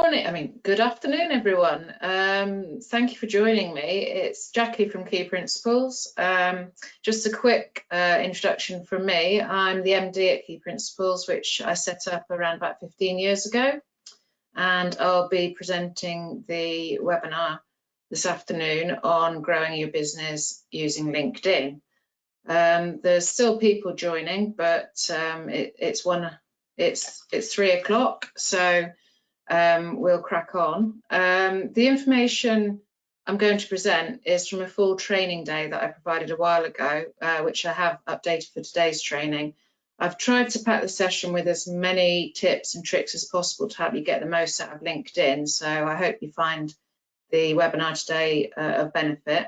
Good afternoon, everyone. Thank you for joining me. It's Jackie from Key Principles. Just a quick introduction from me. I'm the MD at Key Principles, which I set up around about 15 years ago, and I'll be presenting the webinar this afternoon on growing your business using LinkedIn. There's still people joining, but it's 3 o'clock, so we'll crack on. The information I'm going to present is from a full training day that I provided a while ago, which I have updated for today's training. I've tried to pack the session with as many tips and tricks as possible to help you get the most out of LinkedIn, so I hope you find the webinar today of benefit.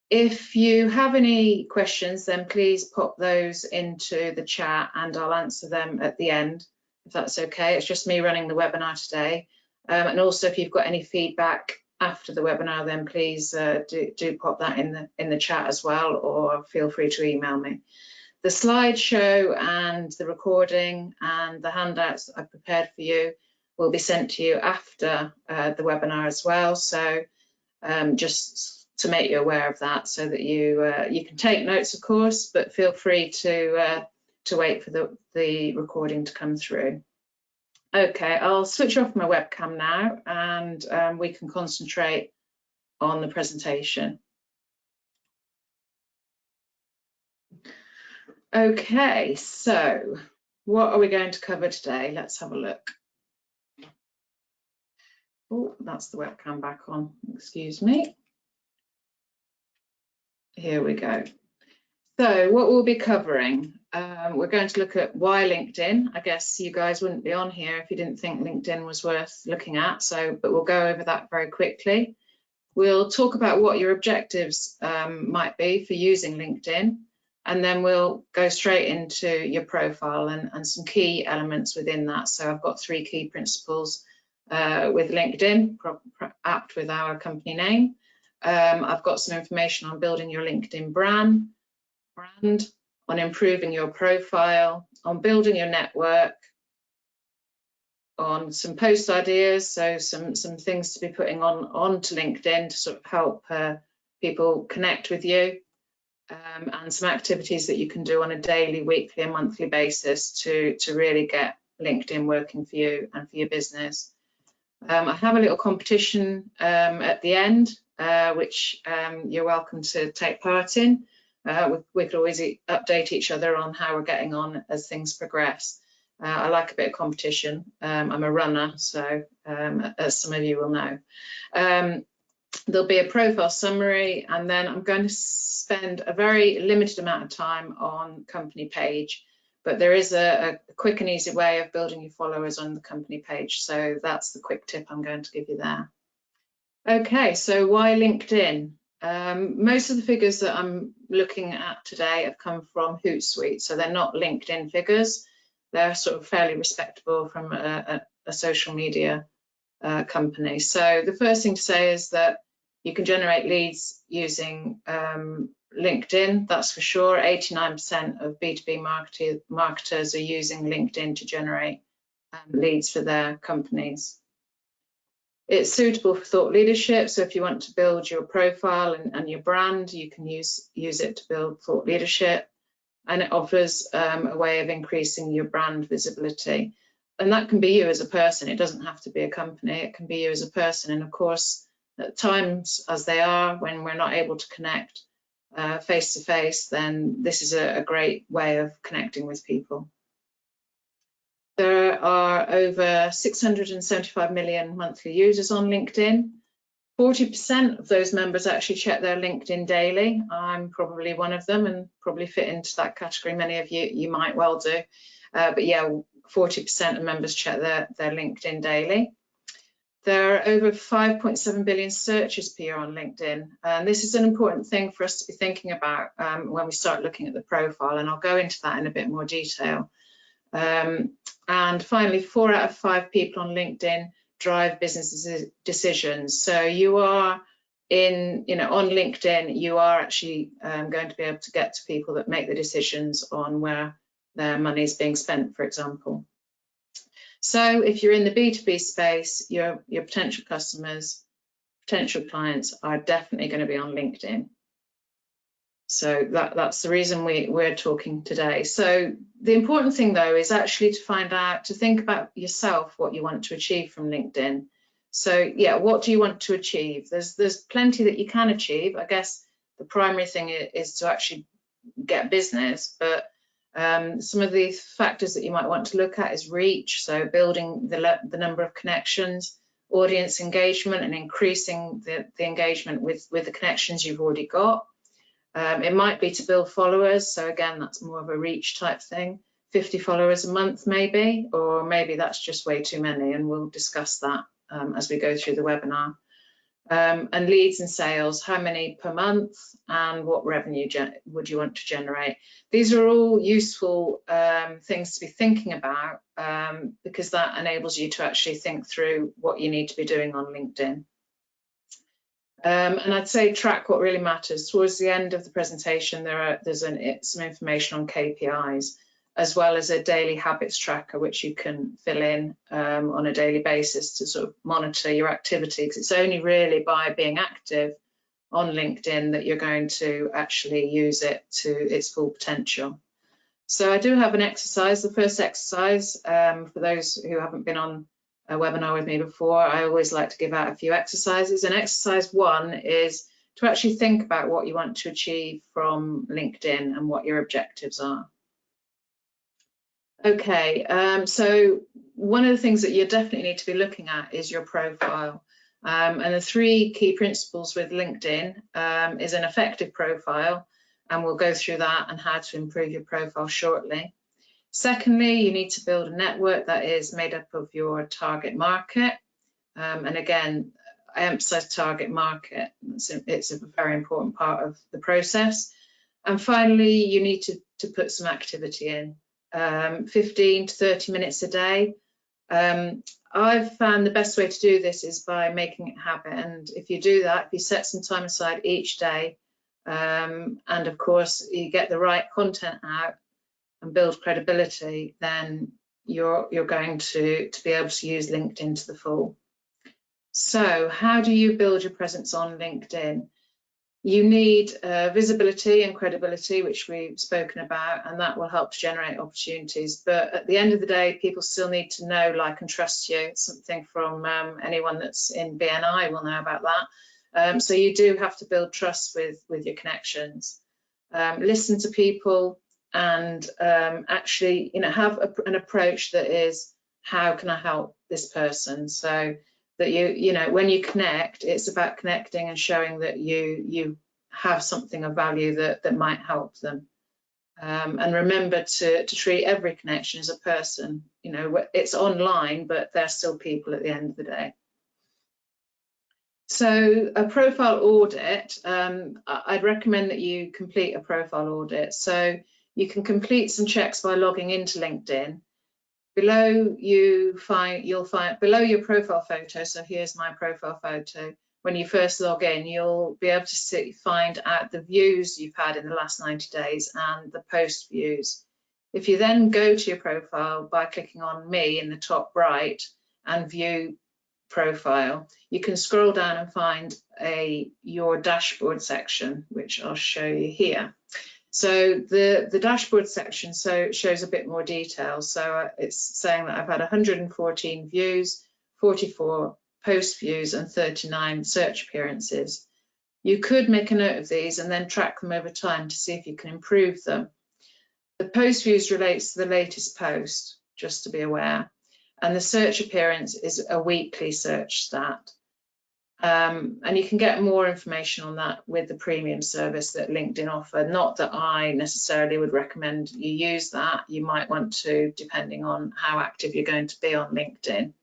If you have any questions, then please pop those into the chat and I'll answer them at the end, if that's okay. It's just me running the webinar today. And also, if you've got any feedback after the webinar, then please do pop that in the chat as well, or feel free to email me. The slideshow and the recording and the handouts that I've prepared for you will be sent to you after the webinar as well. So just to make you aware of that, so that you can take notes, of course, but feel free to wait for the recording to come through. Okay, I'll switch off my webcam now and we can concentrate on the presentation. Okay, so what are we going to cover today? Let's have a look. Oh, that's the webcam back on, excuse me. Here we go. So what we'll be covering, we're going to look at why LinkedIn. I guess you guys wouldn't be on here if you didn't think LinkedIn was worth looking at, but we'll go over that very quickly. We'll talk about what your objectives might be for using LinkedIn, and then we'll go straight into your profile and some key elements within that. So I've got 3 key principles with LinkedIn, apt with our company name. I've got some information on building your LinkedIn brand, on improving your profile, on building your network, on some post ideas, so some things to be putting onto LinkedIn to sort of help people connect with you, and some activities that you can do on a daily, weekly and monthly basis to really get LinkedIn working for you and for your business. I have a little competition at the end, which you're welcome to take part in. We could always update each other on how we're getting on as things progress. I like a bit of competition. I'm a runner, so as some of you will know. There'll be a profile summary, and then I'm going to spend a very limited amount of time on company page, but there is a quick and easy way of building your followers on the company page, so that's the quick tip I'm going to give you there. Okay, so why LinkedIn? Most of the figures that I'm looking at today have come from Hootsuite, so they're not LinkedIn figures. They're sort of fairly respectable from a social media company. So the first thing to say is that you can generate leads using LinkedIn, that's for sure. 89% of B2B marketers are using LinkedIn to generate leads for their companies. It's suitable for thought leadership, so if you want to build your profile and your brand, you can use it to build thought leadership, and it offers a way of increasing your brand visibility. And that can be you as a person, it doesn't have to be a company, it can be you as a person. And of course, at times as they are, when we're not able to connect face to face, then this is a great way of connecting with people. There are over 675 million monthly users on LinkedIn. 40% of those members actually check their LinkedIn daily. I'm probably one of them and probably fit into that category. Many of you might well do. But yeah, 40% of members check their LinkedIn daily. There are over 5.7 billion searches per year on LinkedIn. And this is an important thing for us to be thinking about when we start looking at the profile, and I'll go into that in a bit more detail. And finally, 4 out of 5 people on LinkedIn drive business decisions. So you are on LinkedIn, you are actually going to be able to get to people that make the decisions on where their money is being spent, for example. So if you're in the B2B space, your potential customers, potential clients are definitely going to be on LinkedIn. So that's the reason we're talking today. So the important thing, though, is actually to think about yourself, what you want to achieve from LinkedIn. So yeah, what do you want to achieve? There's plenty that you can achieve. I guess the primary thing is to actually get business, but some of the factors that you might want to look at is reach, so building the number of connections, audience engagement, and increasing the engagement with the connections you've already got. It might be to build followers, so again, that's more of a reach type thing, 50 followers a month maybe, or maybe that's just way too many, and we'll discuss that as we go through the webinar. And leads and sales, how many per month, and what revenue would you want to generate? These are all useful things to be thinking about because that enables you to actually think through what you need to be doing on LinkedIn. And I'd say track what really matters. Towards the end of the presentation, there's some information on KPIs, as well as a daily habits tracker, which you can fill in on a daily basis to sort of monitor your activity, because it's only really by being active on LinkedIn that you're going to actually use it to its full potential. So I do have an exercise. The first exercise, for those who haven't been on a webinar with me before, I always like to give out a few exercises. And exercise 1 is to actually think about what you want to achieve from LinkedIn and what your objectives are. Okay, so one of the things that you definitely need to be looking at is your profile. And the 3 key principles with LinkedIn is an effective profile, and we'll go through that and how to improve your profile shortly. Secondly, you need to build a network that is made up of your target market. And again, I emphasize target market. It's a very important part of the process. And finally, you need to put some activity in, 15 to 30 minutes a day. I've found the best way to do this is by making it a habit. And if you do that, if you set some time aside each day, and of course, you get the right content out and build credibility, then you're going to be able to use LinkedIn to the full. So how do you build your presence on LinkedIn? You need visibility and credibility, which we've spoken about, and that will help to generate opportunities. But at the end of the day, people still need to know, like, and trust you. Something from anyone that's in BNI will know about that. So you do have to build trust with your connections. Listen to people, and actually, have an approach that is, how can I help this person? So that when you connect, it's about connecting and showing that you have something of value that might help them. And remember to treat every connection as a person. It's online, but they're still people at the end of the day. So a profile audit, I'd recommend that you complete a profile audit. So you can complete some checks by logging into LinkedIn. Below you'll find below your profile photo, so here's my profile photo, when you first log in, you'll be able to find out the views you've had in the last 90 days and the post views. If you then go to your profile by clicking on me in the top right and view profile, you can scroll down and find your dashboard section, which I'll show you here. So the dashboard section shows a bit more detail. So it's saying that I've had 114 views, 44 post views, and 39 search appearances. You could make a note of these and then track them over time to see if you can improve them. The post views relates to the latest post, just to be aware. And the search appearance is a weekly search stat. And you can get more information on that with the premium service that LinkedIn offer. Not that I necessarily would recommend you use that. You might want to, depending on how active you're going to be on LinkedIn.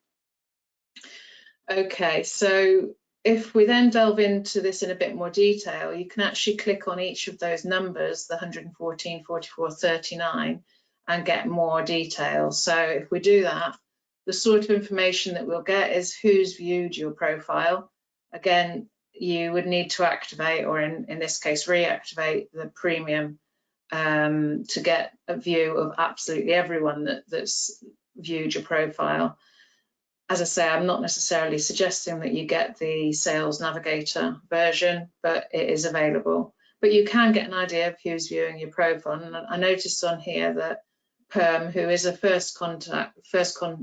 Okay, so if we then delve into this in a bit more detail, you can actually click on each of those numbers, the 114, 44, 39, and get more detail. So if we do that, the sort of information that we'll get is who's viewed your profile. Again, you would need to activate, or in this case, reactivate the premium to get a view of absolutely everyone that's viewed your profile. As I say, I'm not necessarily suggesting that you get the Sales Navigator version, but it is available. But you can get an idea of who's viewing your profile. And I noticed on here that Perm, who is a first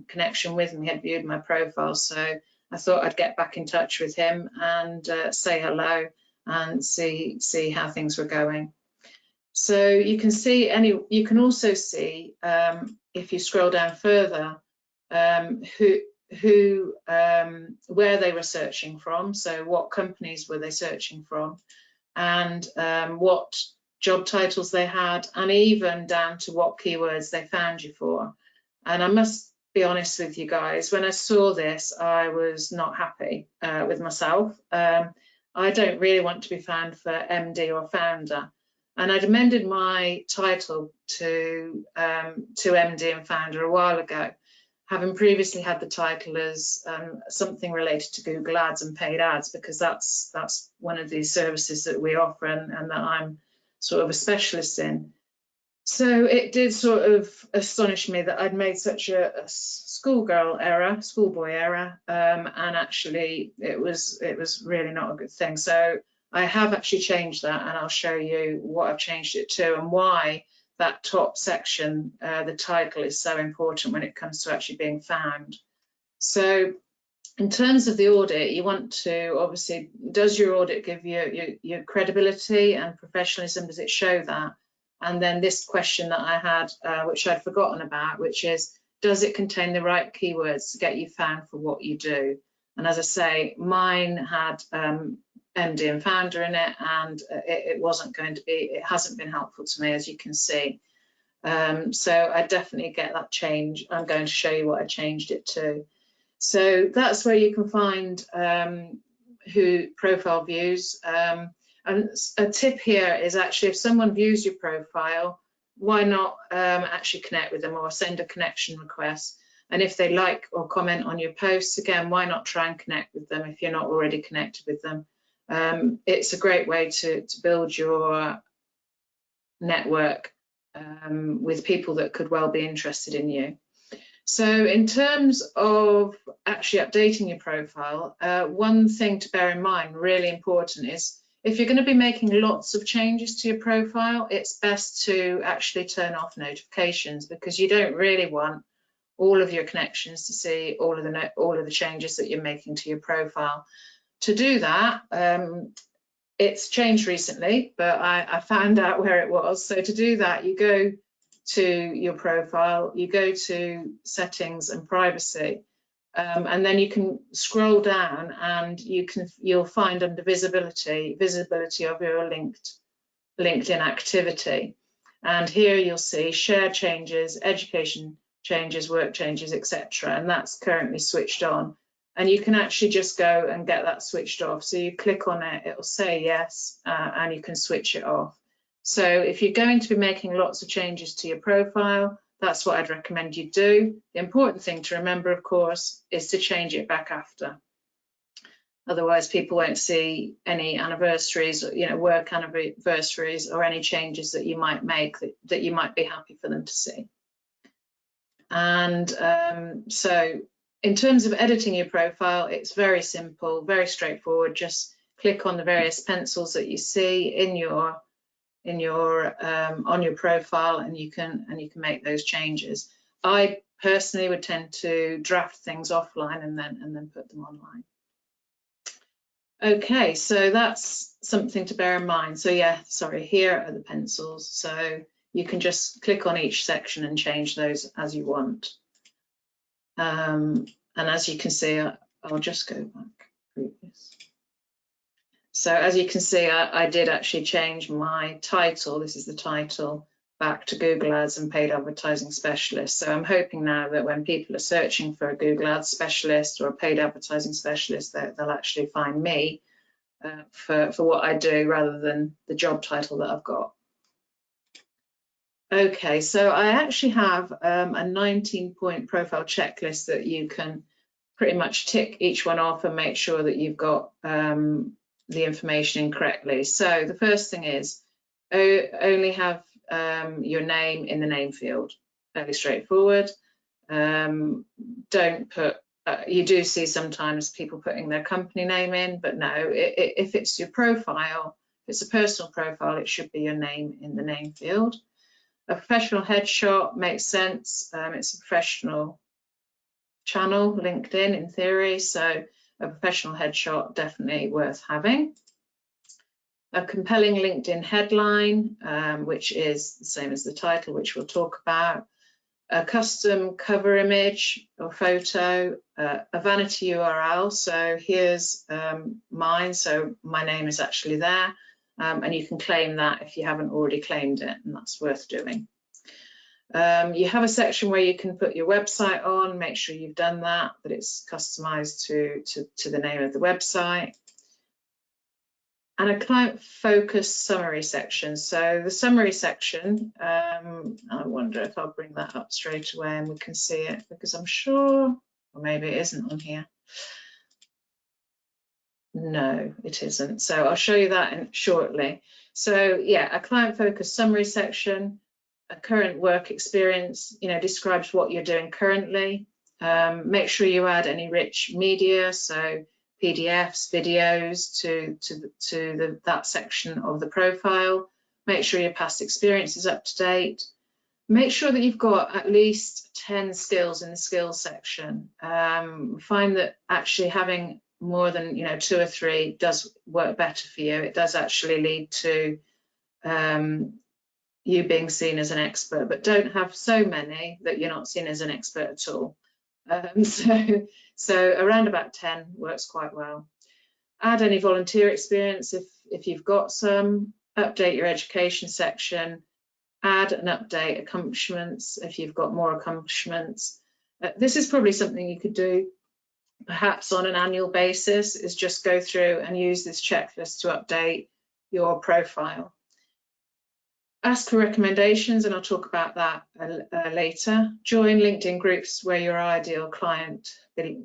connection with me, had viewed my profile. So I thought I'd get back in touch with him and say hello and see how things were going. So you can see you can also see if you scroll down further where they were searching from. So what companies were they searching from, and what job titles they had, and even down to what keywords they found you for. And I must be honest with you guys, when I saw this, I was not happy with myself. I don't really want to be found for MD or founder. And I'd amended my title to MD and founder a while ago, having previously had the title as something related to Google Ads and paid ads, because that's one of the services that we offer and that I'm sort of a specialist in. So it did sort of astonish me that I'd made such a schoolboy error, and actually it was really not a good thing. So I have actually changed that, and I'll show you what I've changed it to and why that top section, the title, is so important when it comes to actually being found. So in terms of the audit, you want to obviously, does your audit give you your credibility and professionalism? Does it show that? And then this question that I had, which I'd forgotten about, which is, does it contain the right keywords to get you found for what you do? And as I say, mine had MD and founder in it, and it wasn't going to be, it hasn't been helpful to me, as you can see. So I definitely get that change. I'm going to show you what I changed it to. So that's where you can find who profile views. And a tip here is actually, if someone views your profile, why not actually connect with them or send a connection request? And if they like or comment on your posts, again, why not try and connect with them if you're not already connected with them? It's a great way to build your network with people that could well be interested in you. So in terms of actually updating your profile, one thing to bear in mind, really important, is if you're going to be making lots of changes to your profile, it's best to actually turn off notifications, because you don't really want all of your connections to see all of the changes that you're making to your profile. To do that, it's changed recently, but I found out where it was. So to do that, you go to your profile, you go to settings and privacy, and then you can scroll down and you'll find under visibility of your LinkedIn activity. And here you'll see share changes, education changes, work changes, etc. And that's currently switched on. And you can actually just go and get that switched off. So you click on it, it'll say yes, and you can switch it off. So if you're going to be making lots of changes to your profile, that's what I'd recommend you do. The important thing to remember, of course, is to change it back after. Otherwise, people won't see any anniversaries, work anniversaries, or any changes that you might make that you might be happy for them to see. And so in terms of editing your profile, it's very simple, very straightforward. Just click on the various pencils that you see on your profile, and you can make those changes. I personally would tend to draft things offline and then put them online. Okay, so that's something to bear in mind. So yeah, sorry, here are the pencils. So you can just click on each section and change those as you want. And as you can see, I'll just go back previous. So as you can see, I did actually change my title. This is the title, back to Google Ads and Paid Advertising Specialist. So I'm hoping now that when people are searching for a Google Ads specialist or a paid advertising specialist, they'll actually find me for what I do rather than the job title that I've got. Okay, so I actually have a 19-point profile checklist that you can pretty much tick each one off and make sure that you've got the information in correctly. So the first thing is only have your name in the name field. Fairly straightforward. Don't put, you do see sometimes people putting their company name in, but no, if it's your profile, if it's a personal profile, it should be your name in the name field. A professional headshot makes sense. It's a professional channel, LinkedIn in theory, so a professional headshot definitely worth having. A compelling LinkedIn headline, which is the same as the title, which we'll talk about. A custom cover image or photo, a vanity URL. So here's mine, so my name is actually there, and you can claim that if you haven't already claimed it, and that's worth doing. You have a section where you can put your website on, make sure you've done that it's customized to the name of the website. And a client-focused summary section. So the summary section, I wonder if I'll bring that up straight away and we can see it, because I'm sure, or maybe it isn't on here. No, it isn't. So I'll show you that shortly. So yeah, a client-focused summary section, a current work experience, describes what you're doing currently. Make sure you add any rich media, so PDFs, videos to that section of the profile. Make sure your past experience is up to date. Make sure that you've got at least 10 skills in the skills section. Find that actually having more than 2 or 3 does work better for you. It does actually lead to you being seen as an expert, but don't have so many that you're not seen as an expert at all. So around about 10 works quite well. Add any volunteer experience if you've got some. Update your education section. Add and update accomplishments if you've got more accomplishments. This is probably something you could do perhaps on an annual basis, is just go through and use this checklist to update your profile. Ask for recommendations, and I'll talk about that later. Join LinkedIn groups where your ideal client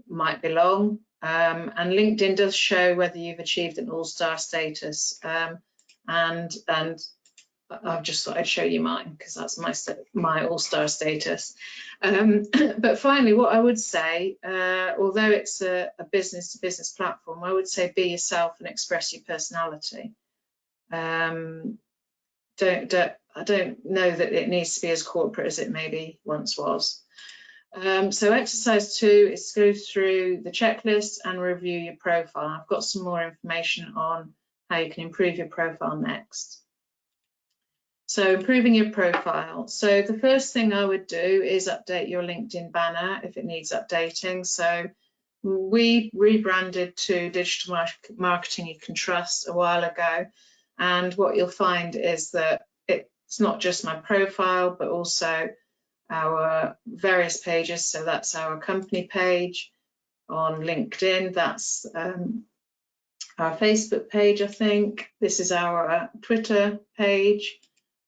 might belong. And LinkedIn does show whether you've achieved an all-star status. And I've just thought I'd show you mine, because that's my all-star status. But finally, what I would say, although it's a business-to-business platform, I would say be yourself and express your personality. I don't know that it needs to be as corporate as it maybe once was. So exercise 2 is to go through the checklist and review your profile. I've got some more information on how you can improve your profile next. So improving your profile. So the first thing I would do is update your LinkedIn banner if it needs updating. So we rebranded to Digital Marketing You Can Trust a while ago. And what you'll find is that it's not just my profile, but also our various pages. So that's our company page on LinkedIn. That's our Facebook page, I think. This is our Twitter page.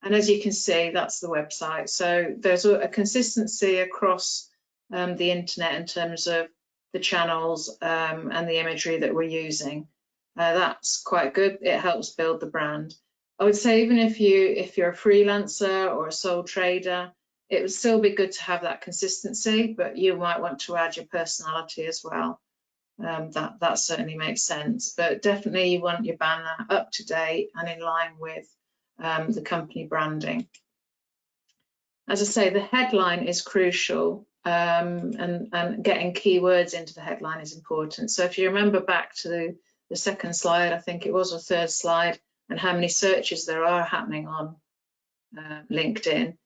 And as you can see, that's the website. So there's a consistency across the internet in terms of the channels and the imagery that we're using. That's quite good. It helps build the brand. I would say even if you're a freelancer or a sole trader, it would still be good to have that consistency, but you might want to add your personality as well. That certainly makes sense, but definitely you want your banner up to date and in line with the company branding. As I say, the headline is crucial, and getting keywords into the headline is important. So if you remember back to the second slide, I think it was, or third slide, and how many searches there are happening on LinkedIn,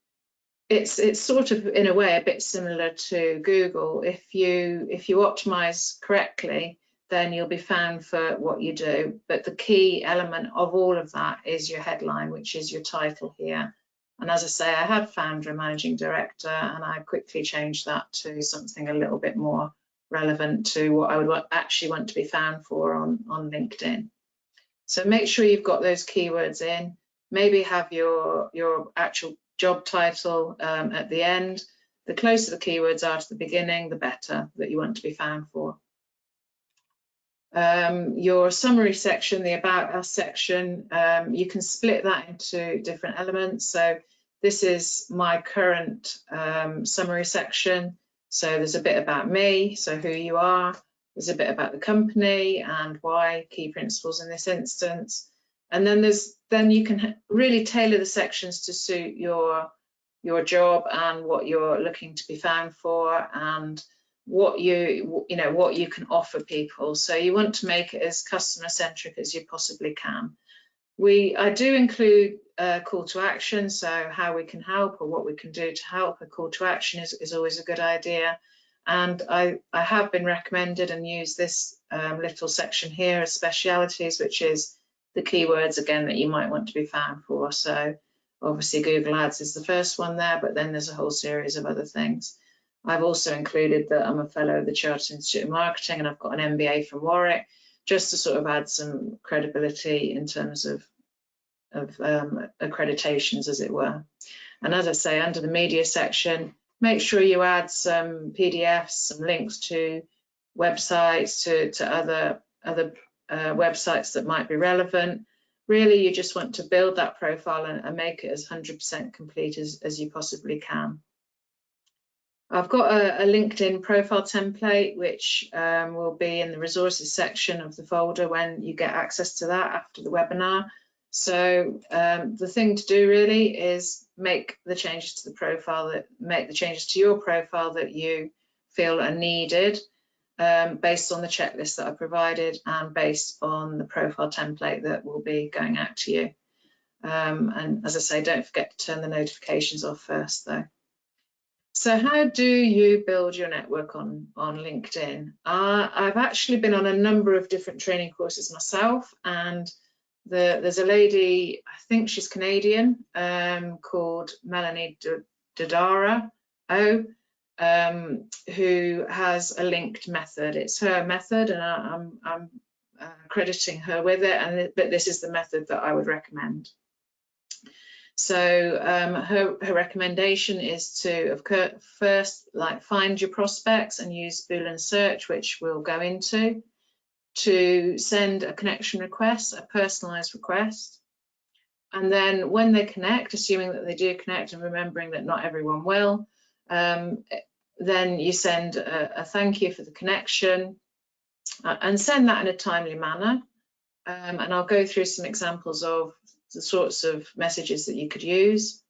it's sort of in a way a bit similar to Google. If you optimize correctly, then you'll be found for what you do. But the key element of all of that is your headline, which is your title here. And as I say, I had founder and managing director, and I quickly changed that to something a little bit more relevant to what I would actually want to be found for on LinkedIn. So make sure you've got those keywords in. Maybe have your actual job title at the end. The closer the keywords are to the beginning, the better that you want to be found for. Your summary section, the About Us section, you can split that into different elements. So this is my current summary section. So there's a bit about me, so who you are. There's a bit about the company and why, key principles in this instance. And then you can really tailor the sections to suit your job and what you're looking to be found for, and what you can offer people. So you want to make it as customer centric as you possibly can. I do include a call to action, so how we can help or what we can do to help. A call to action is always a good idea. And I have been recommended and use this little section here as specialities, which is the keywords again that you might want to be found for. So obviously Google Ads is the first one there, but then there's a whole series of other things. I've also included that I'm a fellow of the Chartered Institute of Marketing and I've got an MBA from Warwick, just to sort of add some credibility in terms of accreditations, as it were. And as I say, under the media section, make sure you add some PDFs, some links to websites, to other websites that might be relevant. Really, you just want to build that profile and make it as 100% complete as you possibly can. I've got a LinkedIn profile template, which will be in the resources section of the folder when you get access to that after the webinar. So the thing to do really is make the changes to the profile, make the changes to your profile that you feel are needed, based on the checklist that I provided and based on the profile template that will be going out to you. And as I say, don't forget to turn the notifications off first though. So how do you build your network on LinkedIn? I've actually been on a number of different training courses myself, and there's a lady, I think she's Canadian, called Melanie Dodara, who has a linked method. It's her method, and I'm crediting her with it, but this is the method that I would recommend. So her recommendation is to first find your prospects and use Boolean search, which we'll go into, to send a connection request, a personalized request. And then when they connect, assuming that they do connect and remembering that not everyone will, then you send a thank you for the connection and send that in a timely manner. And I'll go through some examples of the sorts of messages that you could use.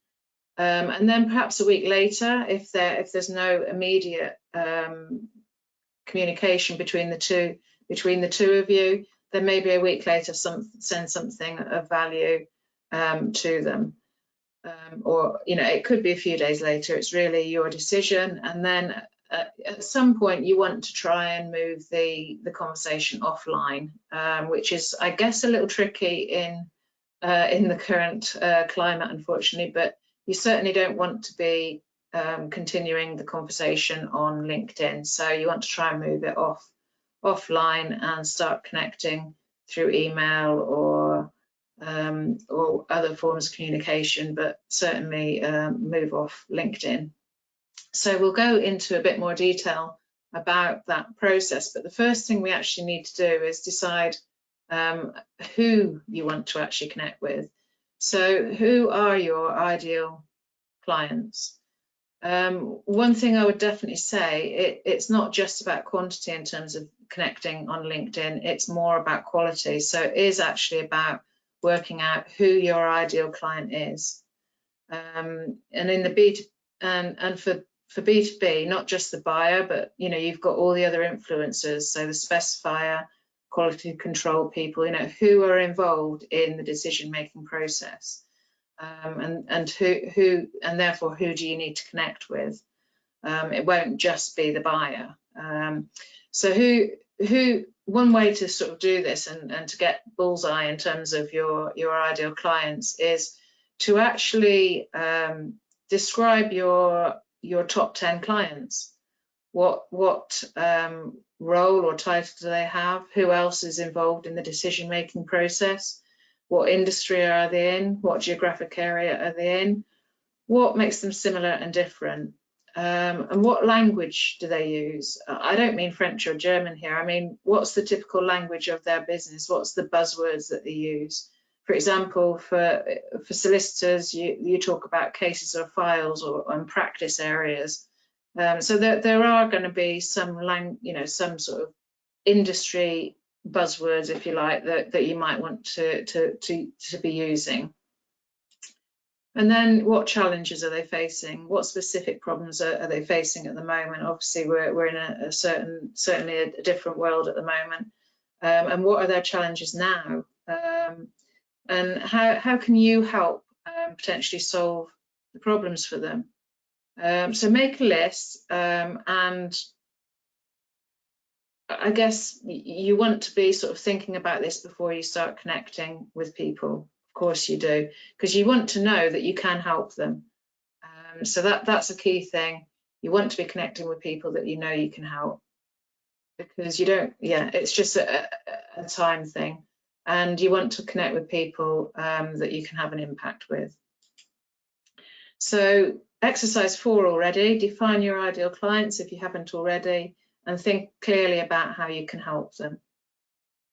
And then perhaps a week later, if there's no immediate communication between the two of you, then maybe a week later send something of value to them. Or it could be a few days later. It's really your decision. And then at some point you want to try and move the conversation offline, which is, I guess, a little tricky in the current climate, unfortunately, but you certainly don't want to be continuing the conversation on LinkedIn. So you want to try and move it offline and start connecting through email or other forms of communication, but certainly move off LinkedIn. So we'll go into a bit more detail about that process, but the first thing we actually need to do is decide who you want to actually connect with. So who are your ideal clients? One thing I would definitely say, it's not just about quantity in terms of connecting on LinkedIn, it's more about quality. So it is actually about working out who your ideal client is. And in the for B2B, not just the buyer, but you've got all the other influencers, so the specifier, quality control people, who are involved in the decision-making process, and therefore who do you need to connect with? It won't just be the buyer. So one way to sort of do this and to get bullseye in terms of your ideal clients is to actually describe your top 10 clients. What role or title do they have? Who else is involved in the decision-making process? What industry are they in? What geographic area are they in? What makes them similar and different? And what language do they use? I don't mean French or German here. I mean, what's the typical language of their business? What's the buzzwords that they use? For example, for solicitors, you talk about cases or files or practice areas. So there are going to be some some sort of industry buzzwords, if you like, that you might want to be using. And then what challenges are they facing? What specific problems are they facing at the moment? Obviously, we're in certainly a different world at the moment. And what are their challenges now? And how can you help potentially solve the problems for them? So make a list, and I guess you want to be sort of thinking about this before you start connecting with people. Of course you do, because you want to know that you can help them. So that's a key thing. You want to be connecting with people that you know you can help, because you don't, it's just a time thing. And you want to connect with people that you can have an impact with. So exercise 4 already, define your ideal clients if you haven't already, and think clearly about how you can help them.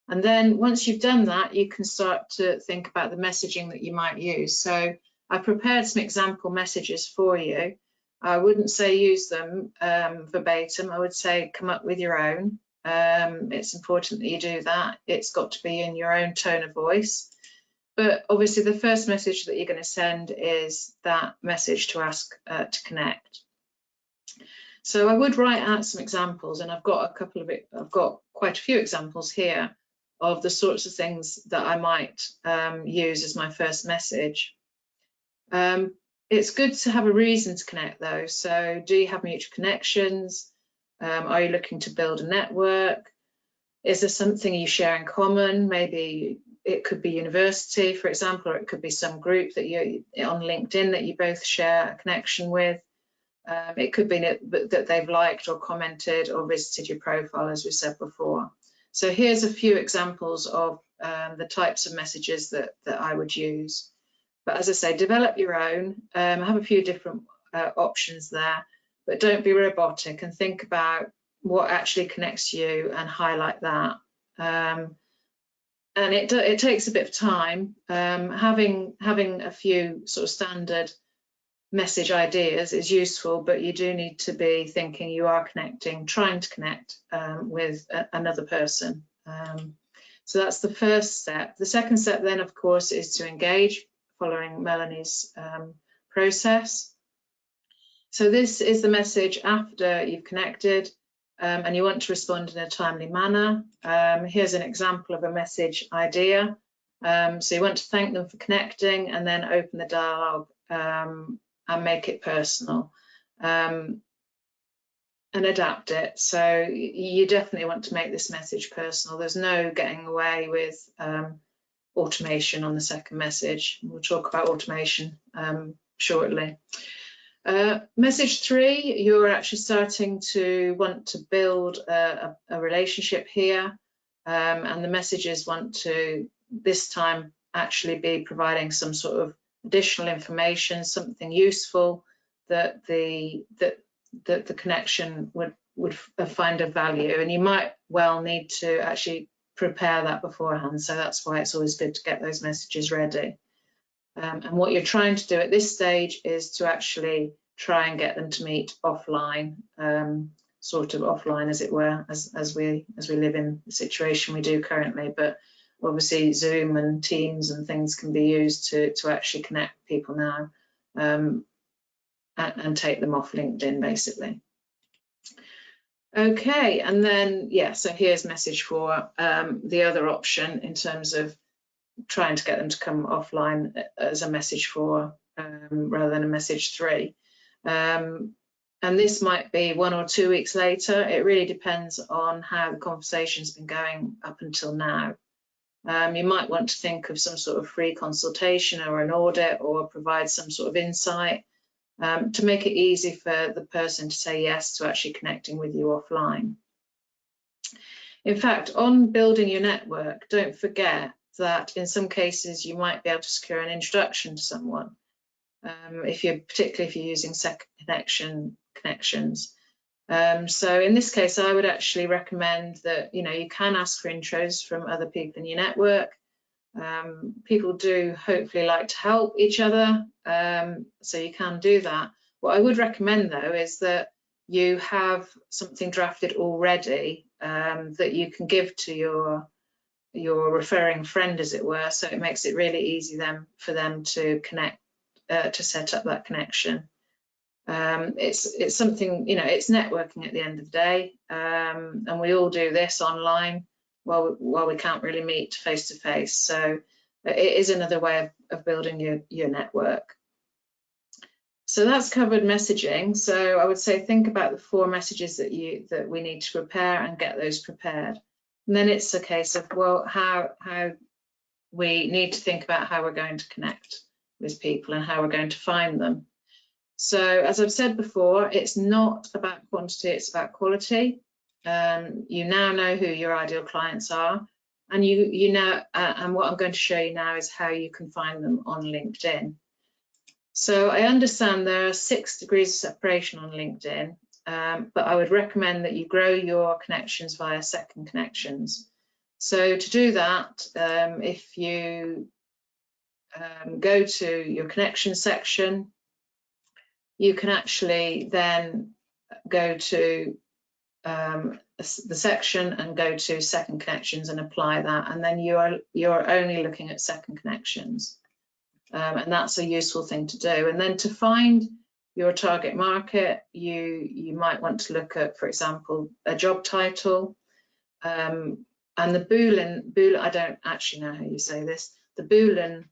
And then once you've done that, you can start to think about the messaging that you might use. So I prepared some example messages for you. I wouldn't say use them verbatim. I would say come up with your own. It's important that you do that. It's got to be in your own tone of voice. But obviously the first message that you're going to send is that message to ask to connect. So I would write out some examples, and I've got quite a few examples here of the sorts of things that I might use as my first message. It's good to have a reason to connect though. So do you have mutual connections? Are you looking to build a network? Is there something you share in common? Maybe it could be university, for example, or it could be some group that you on LinkedIn that you both share a connection with. It could be that they've liked or commented or visited your profile, as we said before. So here's a few examples of the types of messages that I would use. But as I say, develop your own, have a few different options there, but don't be robotic and think about what actually connects you and highlight that. And it takes a bit of time. Having a few sort of standard message ideas is useful, but you do need to be thinking you are trying to connect with another person. So that's the first step. The second step then, of course, is to engage, following Melanie's process. So this is the message after you've connected and you want to respond in a timely manner. Here's an example of a message idea. So you want to thank them for connecting and then open the dialogue and make it personal and adapt it. So you definitely want to make this message personal. There's no getting away with automation on the second message. We'll talk about automation shortly. Message 3, you're actually starting to want to build a relationship here, and the messages want to this time actually be providing some sort of additional information, something useful that the connection would find of value, and you might well need to actually prepare that beforehand. So that's why it's always good to get those messages ready. And what you're trying to do at this stage is to actually try and get them to meet offline, sort of offline as it were, as we live in the situation we do currently. But obviously Zoom and Teams and things can be used to actually connect people now and take them off LinkedIn basically. Okay, and then so here's message 4, the other option in terms of trying to get them to come offline as a message 4 rather than a message 3. And this might be 1 or 2 weeks later. It really depends on how the conversation's been going up until now. You might want to think of some sort of free consultation or an audit, or provide some sort of insight to make it easy for the person to say yes to actually connecting with you offline. In fact, on building your network, don't forget that in some cases you might be able to secure an introduction to someone, particularly if you're using second connections. So in this case, I would actually recommend that you can ask for intros from other people in your network. People do hopefully like to help each other, so you can do that. What I would recommend though is that you have something drafted already that you can give to your referring friend, as it were. So it makes it really easy then for them to connect, to set up that connection. It's something, you know, it's networking at the end of the day, and we all do this online while we can't really meet face to face. So it is another way of building your network. So that's covered messaging. So I would say think about the 4 messages that we need to prepare and get those prepared. And then it's a case of, well, how we need to think about how we're going to connect with people and how we're going to find them. So as I've said before, it's not about quantity, it's about quality. You now know who your ideal clients are, and you know, and what I'm going to show you now is how you can find them on LinkedIn. So I understand there are 6 degrees of separation on LinkedIn, but I would recommend that you grow your connections via second connections. So to do that, if you go to your connection section, you can actually then go to the section and go to second connections and apply that, and then you're only looking at second connections. And that's a useful thing to do. And then to find your target market, you might want to look at, for example, a job title, and the Boolean, I don't actually know how you say this, the Boolean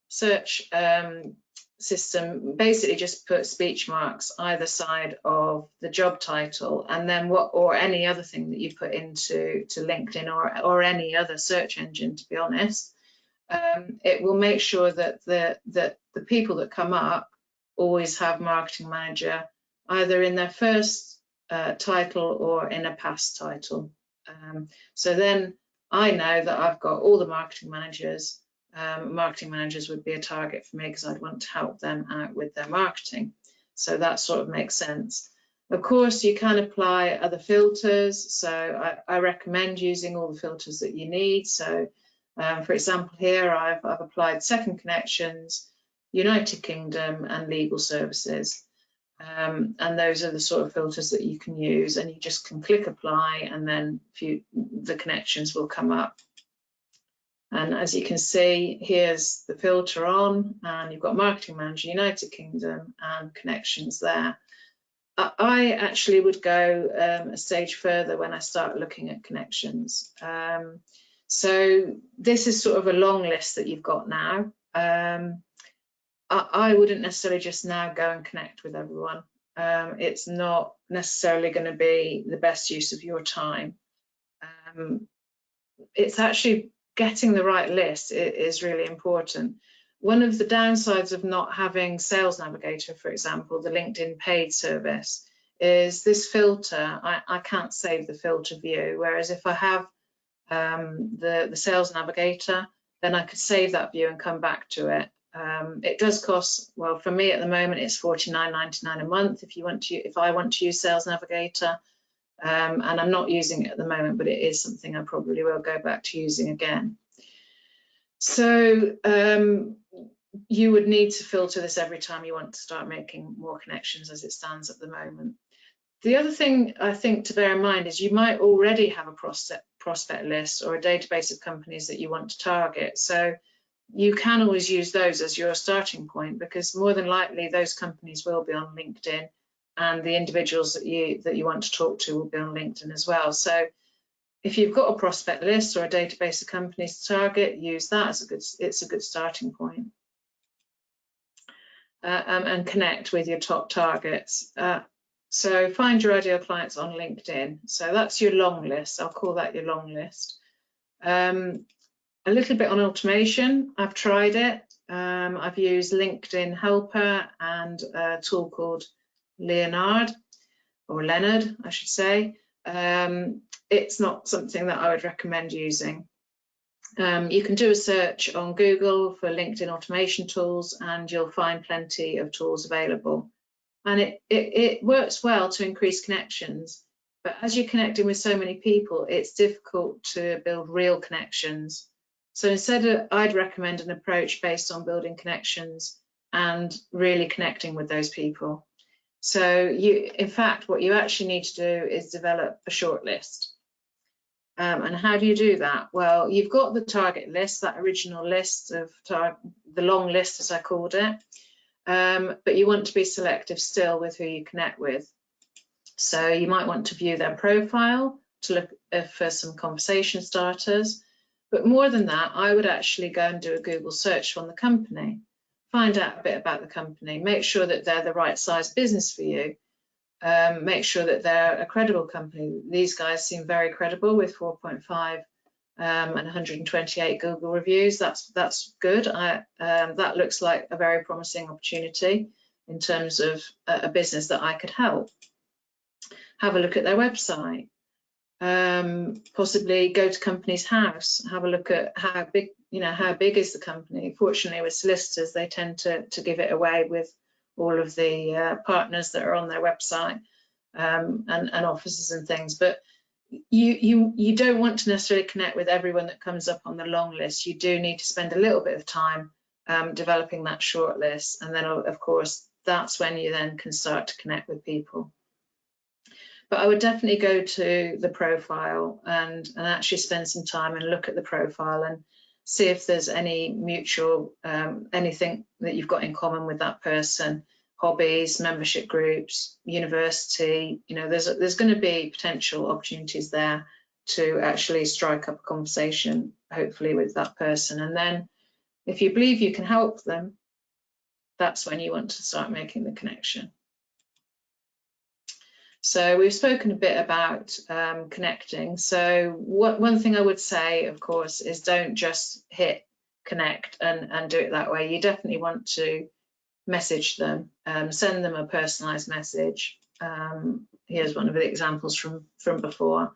search system basically just puts speech marks either side of the job title, and then or any other thing that you put into LinkedIn or any other search engine, to be honest. It will make sure that the people that come up always have marketing manager either in their first title or in a past title. So then I know that I've got all the marketing managers. Marketing managers would be a target for me because I'd want to help them out with their marketing. So that sort of makes sense. Of course, you can apply other filters. So I recommend using all the filters that you need. So for example, here I've applied second connections, United Kingdom and legal services. And those are the sort of filters that you can use, and you just can click apply, and then the connections will come up. And as you can see, here's the filter on, and you've got marketing manager, United Kingdom, and connections there. I actually would go a stage further when I start looking at connections. So this is sort of a long list that you've got now. I wouldn't necessarily just now go and connect with everyone. It's not necessarily going to be the best use of your time. It's actually getting the right list is really important. One of the downsides of not having Sales Navigator, for example, the LinkedIn paid service, is this filter. I can't save the filter view, whereas if I have the Sales Navigator, then I could save that view and come back to it. It does cost, well, for me at the moment, it's $49.99 a month if I want to use Sales Navigator. And I'm not using it at the moment, but it is something I probably will go back to using again. So you would need to filter this every time you want to start making more connections as it stands at the moment. The other thing I think to bear in mind is you might already have a prospect list or a database of companies that you want to target. So you can always use those as your starting point, because more than likely those companies will be on LinkedIn, and the individuals that you want to talk to will be on LinkedIn as well. So if you've got a prospect list or a database of companies to target, use that as it's a good starting point. And connect with your top targets. So find your ideal clients on LinkedIn. So that's your long list. I'll call that your long list. A little bit on automation. I've tried it. I've used LinkedIn Helper and a tool called Leonard, I should say. It's not something that I would recommend using. You can do a search on Google for LinkedIn automation tools, and you'll find plenty of tools available. And it works well to increase connections, but as you're connecting with so many people, it's difficult to build real connections. So instead, I'd recommend an approach based on building connections and really connecting with those people. So in fact, what you actually need to do is develop a short list. And how do you do that? Well, you've got the target list, that original list of the long list, as I called it, but you want to be selective still with who you connect with. So you might want to view their profile to look for some conversation starters. But more than that, I would actually go and do a Google search on the company, find out a bit about the company, make sure that they're the right size business for you, make sure that they're a credible company. These guys seem very credible with 4.5 and 128 Google reviews. That's good. That looks like a very promising opportunity in terms of a business that I could help. Have a look at their website. Possibly go to company's house, have a look at how big, how big is the company. Fortunately, with solicitors, they tend to give it away with all of the partners that are on their website and offices and things. But you don't want to necessarily connect with everyone that comes up on the long list. You do need to spend a little bit of time developing that short list, and then of course that's when you then can start to connect with people. But I would definitely go to the profile and actually spend some time and look at the profile and see if there's any mutual, anything that you've got in common with that person, hobbies, membership groups, university. There's going to be potential opportunities there to actually strike up a conversation, hopefully, with that person. And then if you believe you can help them, that's when you want to start making the connection. So we've spoken a bit about connecting. So one thing I would say, of course, is don't just hit connect and do it that way. You definitely want to message them, send them a personalized message. Here's one of the examples from before.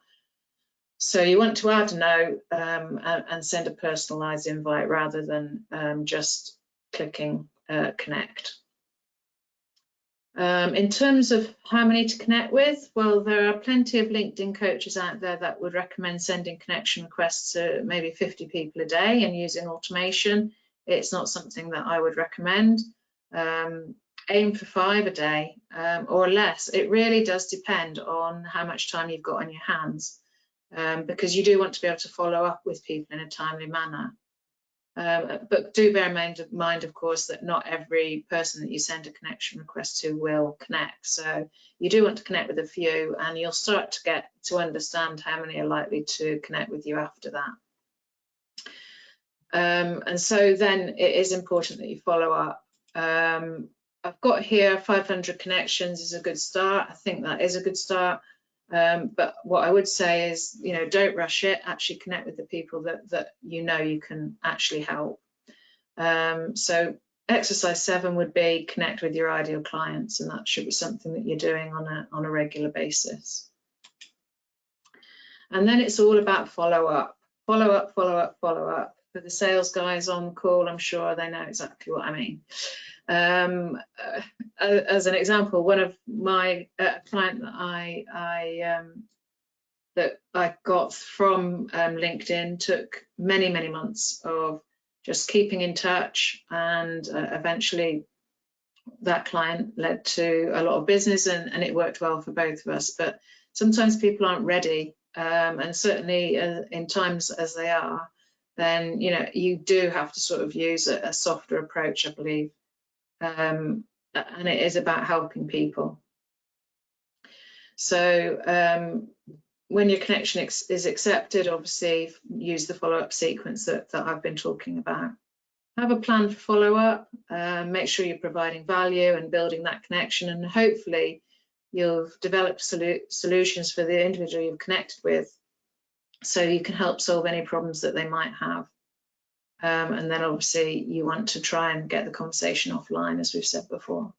So you want to add a note and send a personalized invite rather than just clicking connect. In terms of how many to connect with, well, there are plenty of LinkedIn coaches out there that would recommend sending connection requests to maybe 50 people a day and using automation. It's not something that I would recommend. Aim for 5 a day or less. It really does depend on how much time you've got on your hands, because you do want to be able to follow up with people in a timely manner. But do bear in mind, of course, that not every person that you send a connection request to will connect. So you do want to connect with a few, and you'll start to get to understand how many are likely to connect with you after that. And so then it is important that you follow up. I've got here 500 connections is a good start. I think that is a good start. But what I would say is, don't rush it. Actually connect with the people that you can actually help. So exercise 7 would be connect with your ideal clients, and that should be something that you're doing on a regular basis. And then it's all about follow up. Follow up, follow up, follow up. For the sales guys on the call, I'm sure they know exactly what I mean. As an example, one of my client that I got from LinkedIn took many months of just keeping in touch, and eventually that client led to a lot of business, and it worked well for both of us. But sometimes people aren't ready, and certainly in times as they are, then you do have to sort of use a softer approach, I believe. And it is about helping people. So when your connection is accepted, obviously use the follow-up sequence that I've been talking about. Have a plan for follow-up, make sure you're providing value and building that connection, and hopefully you've developed solutions for the individual you've connected with, so you can help solve any problems that they might have. And then obviously you want to try and get the conversation offline, as we've said before.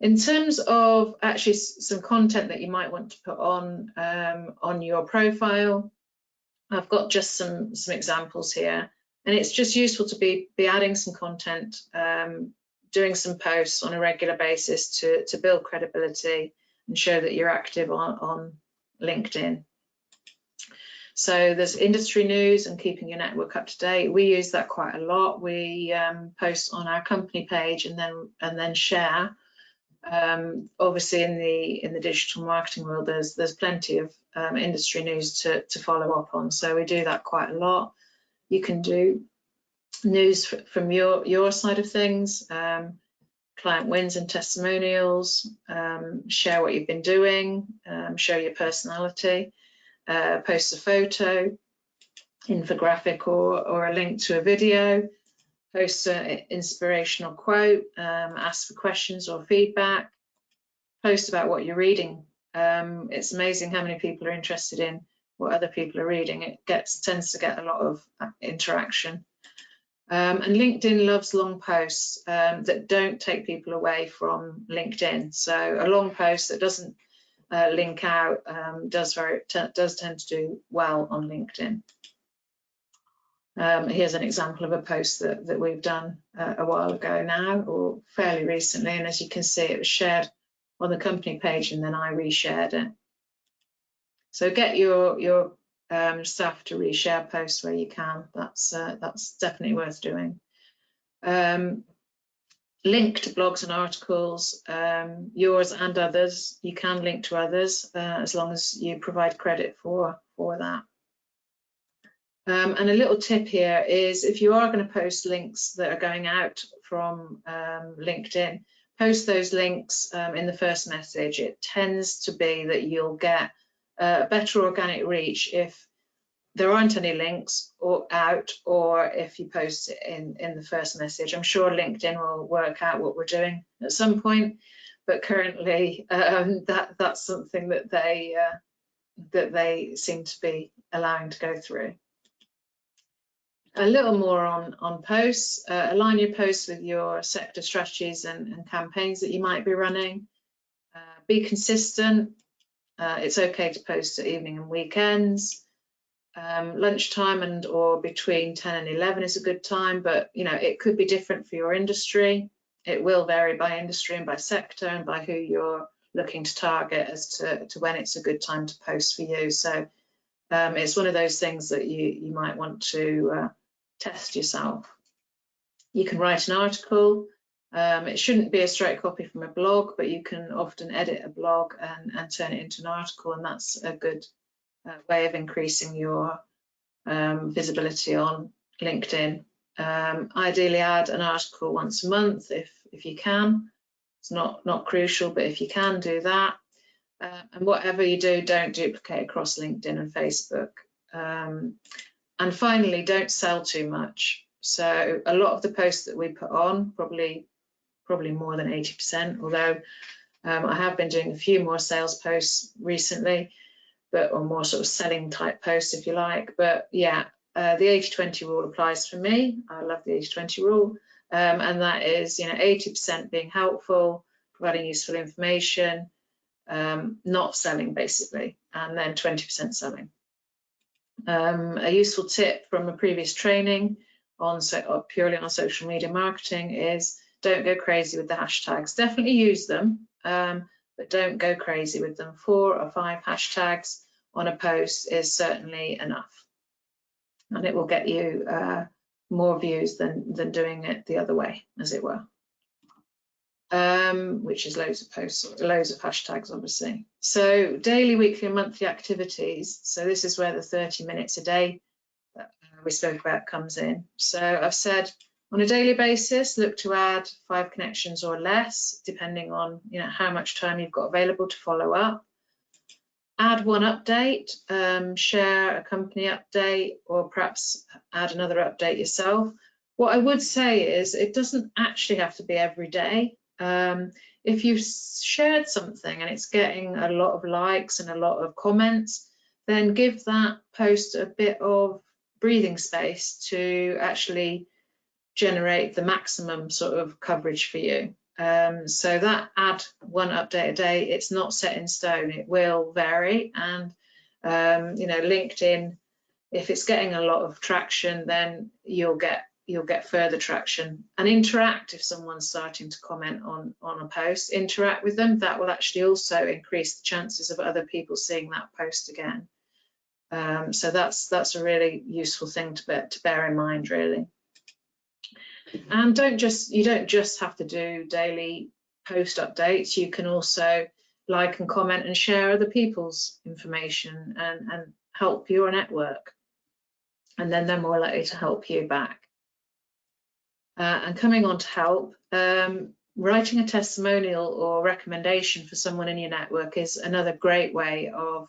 In terms of actually some content that you might want to put on your profile, I've got just some examples here, and it's just useful to be adding some content, doing some posts on a regular basis to build credibility and show that you're active on LinkedIn. So there's industry news and keeping your network up to date. We use that quite a lot. We post on our company page and then share Obviously, in the digital marketing world, there's plenty of industry news to follow up on. So we do that quite a lot. You can do news from your side of things, client wins and testimonials, share what you've been doing, show your personality, post a photo, infographic or a link to a video, post an inspirational quote, ask for questions or feedback, post about what you're reading. It's amazing how many people are interested in what other people are reading. It tends to get a lot of interaction. And LinkedIn loves long posts that don't take people away from LinkedIn. So a long post that doesn't link out does tend to do well on LinkedIn. Here's an example of a post that we've done a while ago now, or fairly recently, and as you can see, it was shared on the company page and then I reshared it. So get your staff to reshare posts where you can. That's definitely worth doing. Link to blogs and articles, yours and others. You can link to others as long as you provide credit for that. And a little tip here is, if you are going to post links that are going out from LinkedIn, post those links in the first message. It tends to be that you'll get better organic reach if there aren't any links out, or if you post it in the first message. I'm sure LinkedIn will work out what we're doing at some point, but currently that's something that they seem to be allowing to go through. A little more on posts. Align your posts with your sector strategies and campaigns that you might be running. Be consistent. It's okay to post at evening and weekends. Lunchtime and or between 10 and 11 is a good time, but it could be different for your industry. It will vary by industry and by sector and by who you're looking to target as to when it's a good time to post for you. So it's one of those things that you might want to test yourself. You can write an article. It shouldn't be a straight copy from a blog, but you can often edit a blog and turn it into an article, and that's a good way of increasing your visibility on LinkedIn. Ideally add an article once a month if you can. It's not crucial, but if you can, do that. And whatever you do, don't duplicate across LinkedIn and Facebook. And finally, don't sell too much. So a lot of the posts that we put on, probably more than 80%, although I have been doing a few more sales posts recently, or more sort of selling type posts, if you like. But yeah, the 80-20 rule applies for me. I love the 80-20 rule. And that is, 80% being helpful, providing useful information, not selling basically, and then 20% selling. A useful tip from a previous training purely on social media marketing is, don't go crazy with the hashtags. Definitely use them, but don't go crazy with them. 4 or 5 hashtags on a post is certainly enough, and it will get you more views than doing it the other way, as it were. Which is loads of posts, loads of hashtags, obviously. So daily, weekly and monthly activities. So this is where the 30 minutes a day that we spoke about comes in. So I've said on a daily basis, look to add 5 connections or less, depending on how much time you've got available to follow up. Add 1 update, share a company update, or perhaps add another update yourself. What I would say is, it doesn't actually have to be every day. If you've shared something and it's getting a lot of likes and a lot of comments, then give that post a bit of breathing space to actually generate the maximum sort of coverage for you. So that add 1 update a day, it's not set in stone, it will vary. And LinkedIn, if it's getting a lot of traction, then you'll get further traction. And interact. If someone's starting to comment on a post, interact with them. That will actually also increase the chances of other people seeing that post again. So that's a really useful thing to bear in mind, really. And you don't just have to do daily post updates, you can also like and comment and share other people's information and help your network. And then they're more likely to help you back. And coming on to help, writing a testimonial or recommendation for someone in your network is another great way of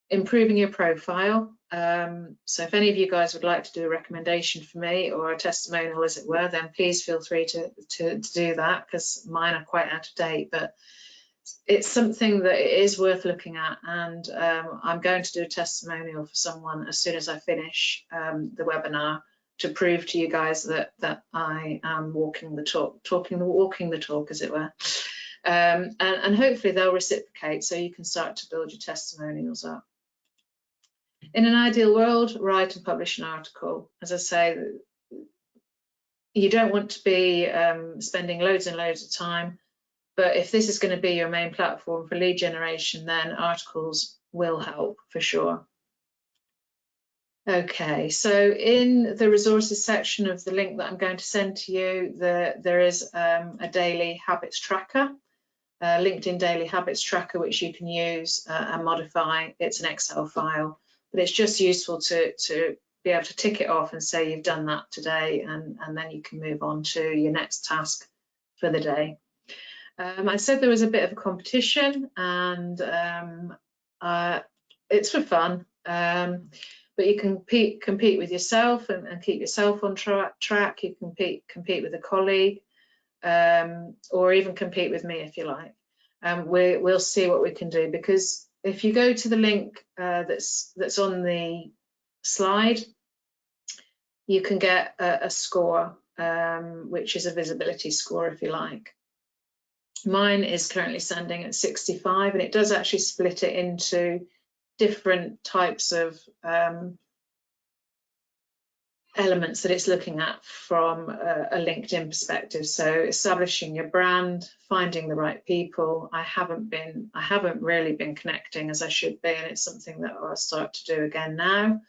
improving your profile. So if any of you guys would like to do a recommendation for me, or a testimonial as it were, then please feel free to do that, because mine are quite out of date, but it's something that is worth looking at. And I'm going to do a testimonial for someone as soon as I finish the webinar, to prove to you guys that I am walking the talk, as it were. And hopefully they'll reciprocate, so you can start to build your testimonials up. In an ideal world, write and publish an article. As I say, you don't want to be spending loads and loads of time, but if this is going to be your main platform for lead generation, then articles will help for sure. Okay, so in the resources section of the link that I'm going to send to you, there is a daily habits tracker, LinkedIn daily habits tracker, which you can use and modify. It's an Excel file, but it's just useful to be able to tick it off and say you've done that today, and then you can move on to your next task for the day. I said there was a bit of a competition, and it's for fun. But you can compete with yourself and keep yourself on track. You can compete with a colleague, or even compete with me if you like. We'll see what we can do, because if you go to the link that's on the slide, you can get a score, which is a visibility score if you like. Mine is currently standing at 65, and it does actually split it into different types of elements that it's looking at from a LinkedIn perspective. So establishing your brand, finding the right people. I haven't really been connecting as I should be, and it's something that I'll start to do again now.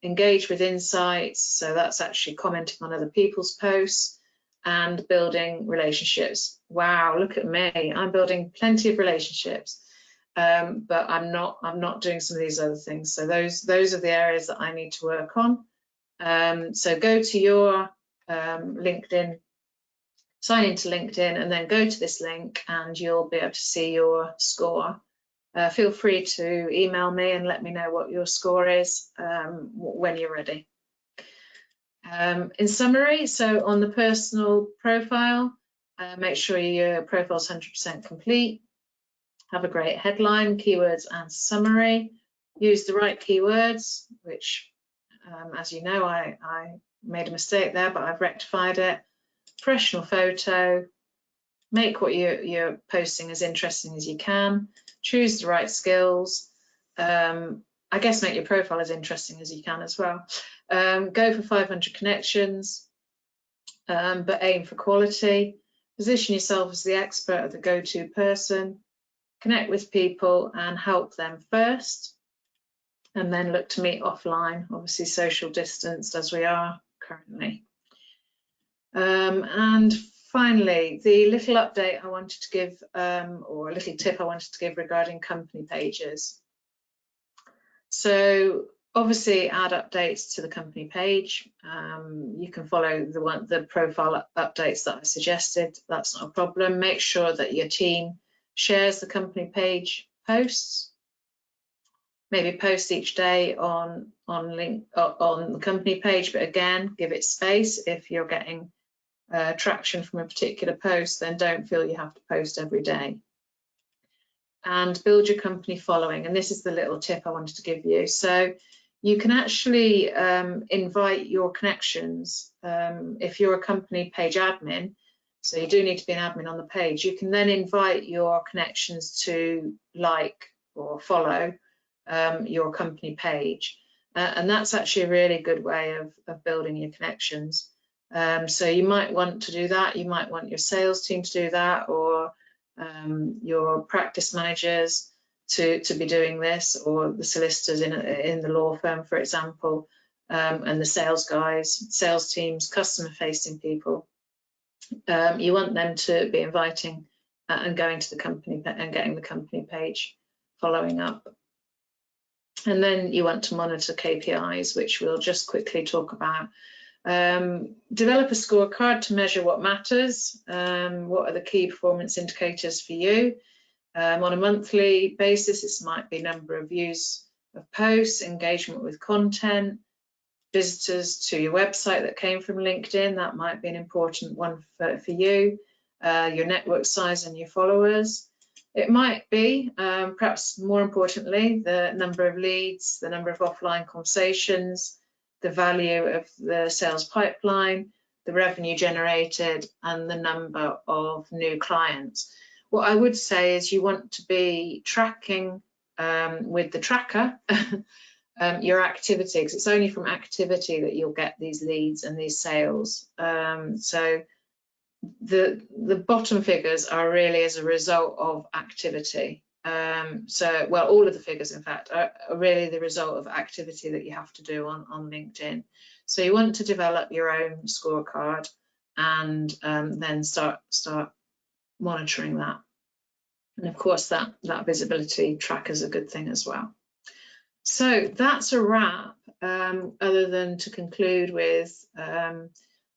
Engage with insights, so that's actually commenting on other people's posts and building relationships. Wow, look at me, I'm building plenty of relationships. But I'm not doing some of these other things. So those are the areas that I need to work on. So go to your LinkedIn, sign into LinkedIn, and then go to this link, and you'll be able to see your score. Feel free to email me and let me know what your score is when you're ready. In summary, so on the personal profile, make sure your profile is 100% complete. Have a great headline, keywords and summary. Use the right keywords, which, as you know, I made a mistake there, but I've rectified it. Professional photo. Make what you're posting as interesting as you can. Choose the right skills. I guess make your profile as interesting as you can as well. Go for 500 connections, but aim for quality. Position yourself as the expert or the go-to person. Connect with people and help them first, and then look to meet offline, obviously social distanced as we are currently. And finally, the little update I wanted to give, or a little tip I wanted to give regarding company pages. So obviously add updates to the company page. You can follow the profile updates that I suggested, that's not a problem. Make sure that your team shares the company page posts. Maybe post each day on the company page, but again, give it space. If you're getting traction from a particular post, then don't feel you have to post every day. And build your company following. And this is the little tip I wanted to give you. So you can actually invite your connections. If you're a company page admin, so you do need to be an admin on the page, you can then invite your connections to like or follow your company page. And that's actually a really good way of building your connections. So you might want to do that. You might want your sales team to do that, or your practice managers to be doing this, or the solicitors in the law firm, for example, and the sales guys, sales teams, customer facing people. You want them to be inviting and going to the company and getting the company page following up. And then you want to monitor KPIs, which we'll just quickly talk about. Develop a scorecard to measure what matters. What are the key performance indicators for you? On a monthly basis, this might be number of views of posts, engagement with content, visitors to your website that came from LinkedIn. That might be an important one for you. Your network size and your followers. It might be, perhaps more importantly, the number of leads, the number of offline conversations, the value of the sales pipeline, the revenue generated, and the number of new clients. What I would say is you want to be tracking with the tracker your activity, because it's only from activity that you'll get these leads and these sales. So the bottom figures are really as a result of activity. Well, all of the figures, in fact, are really the result of activity that you have to do on LinkedIn. So you want to develop your own scorecard and then start monitoring that. And of course, that visibility tracker is a good thing as well. So that's a wrap, other than to conclude with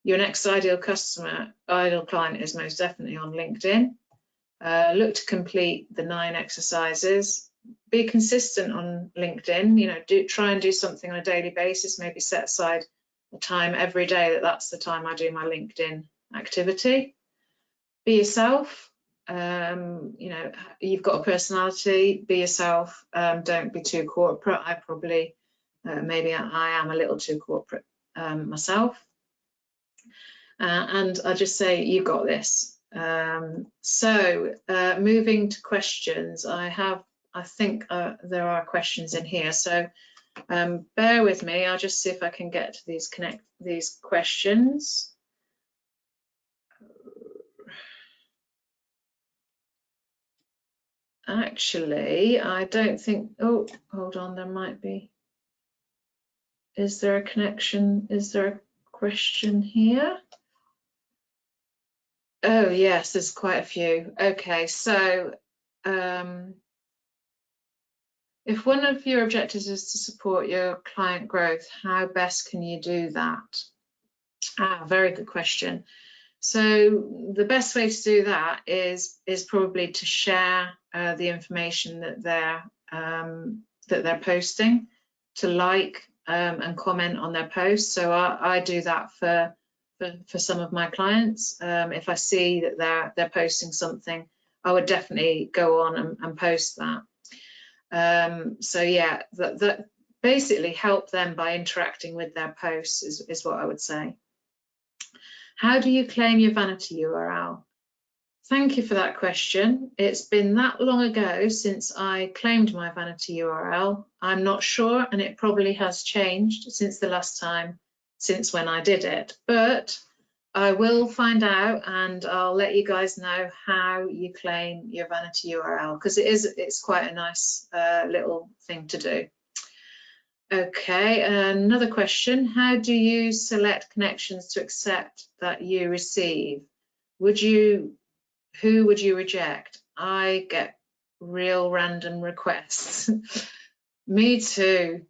your next ideal client is most definitely on LinkedIn. Look to complete the 9 exercises. Be consistent on LinkedIn. You know, try and do something on a daily basis. Maybe set aside a time every day that's the time I do my LinkedIn activity. Be yourself. You know, you've got a personality. Be yourself. Don't be too corporate. I probably, maybe I am a little too corporate myself. And I just say you got this. So moving to questions, I think there are questions in here, so bear with me. I'll just see if I can get to these questions. Actually, I don't think, oh, hold on, there might be. Is there a connection? Is there a question here? Oh yes, there's quite a few. Okay, so if one of your objectives is to support your client growth, how best can you do that? Very good question. So the best way to do that is probably to share the information that they're posting, to like and comment on their posts. So I do that for some of my clients. If I see that they're posting something, I would definitely go on and post that. So yeah, that basically help them by interacting with their posts is what I would say. How do you claim your vanity URL? Thank you for that question. It's been that long ago since I claimed my vanity URL. I'm not sure, and it probably has changed since the last time, since when I did it. But I will find out, and I'll let you guys know how you claim your vanity URL, because it's quite a nice little thing to do. Okay, another question. How do you select connections to accept that you receive? Who would you reject? I get real random requests. Me too.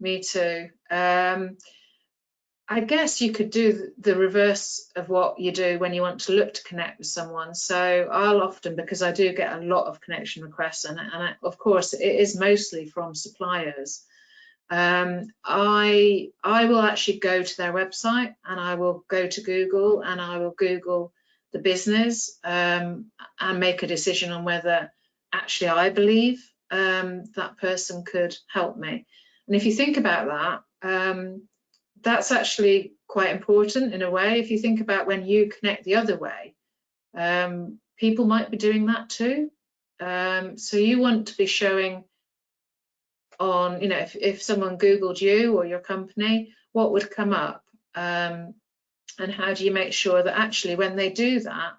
I guess you could do the reverse of what you do when you want to look to connect with someone. So I'll often, because I do get a lot of connection requests, and of course it is mostly from suppliers, I will actually go to their website, and I will go to Google, and I will Google the business and make a decision on whether actually I believe that person could help me. And if you think about that, that's actually quite important in a way. If you think about when you connect the other way, people might be doing that too. So you want to be showing on, you know, if someone Googled you or your company, what would come up? And how do you make sure that actually when they do that,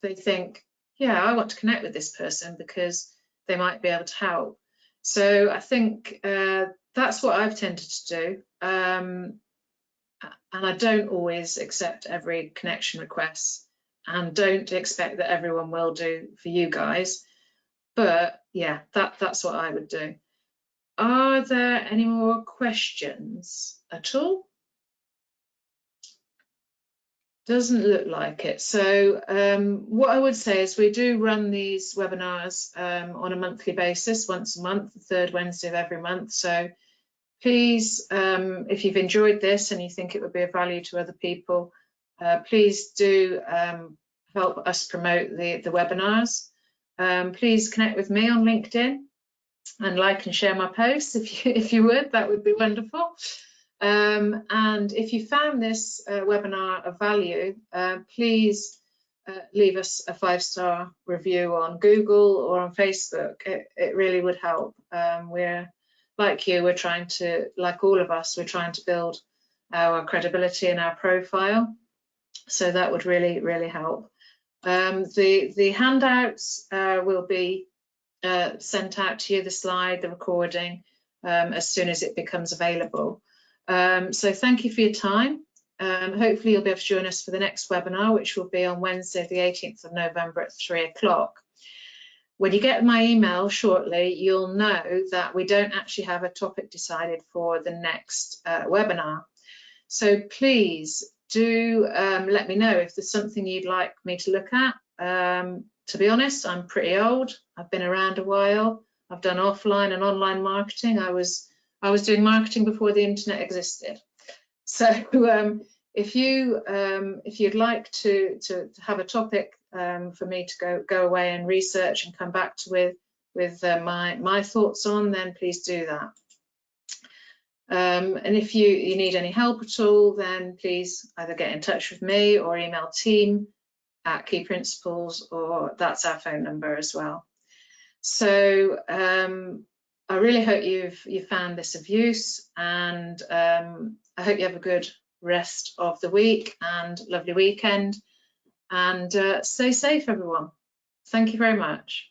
they think, yeah, I want to connect with this person because they might be able to help. So I think that's what I've tended to do. And I don't always accept every connection request. and don't expect that everyone will do for you guys. But yeah, that's what I would do. Are there any more questions at all? Doesn't look like it. So what I would say is we do run these webinars on a monthly basis, once a month, the third Wednesday of every month. So please, if you've enjoyed this and you think it would be of value to other people, please do help us promote the webinars. Please connect with me on LinkedIn and like and share my posts if you would, that would be wonderful. And if you found this webinar of value, please leave us a 5-star review on Google or on Facebook. It really would help. We're like you, we're trying to, like all of us, we're trying to build our credibility and our profile. So that would really, really help. The handouts will be sent out to you, the slide, the recording, as soon as it becomes available. So thank you for your time. Hopefully you'll be able to join us for the next webinar, which will be on Wednesday, the 18th of November at 3 o'clock. When you get my email shortly, you'll know that we don't actually have a topic decided for the next webinar. So please do let me know if there's something you'd like me to look at. To be honest, I'm pretty old. I've been around a while. I've done offline and online marketing. I was doing marketing before the internet existed. So if you'd like to have a topic for me to go away and research and come back to with my thoughts on, then please do that. And if you need any help at all, then please either get in touch with me or email team@Key-Principles, or that's our phone number as well. So I really hope you've found this of use, and I hope you have a good rest of the week and lovely weekend, and stay safe, everyone. Thank you very much.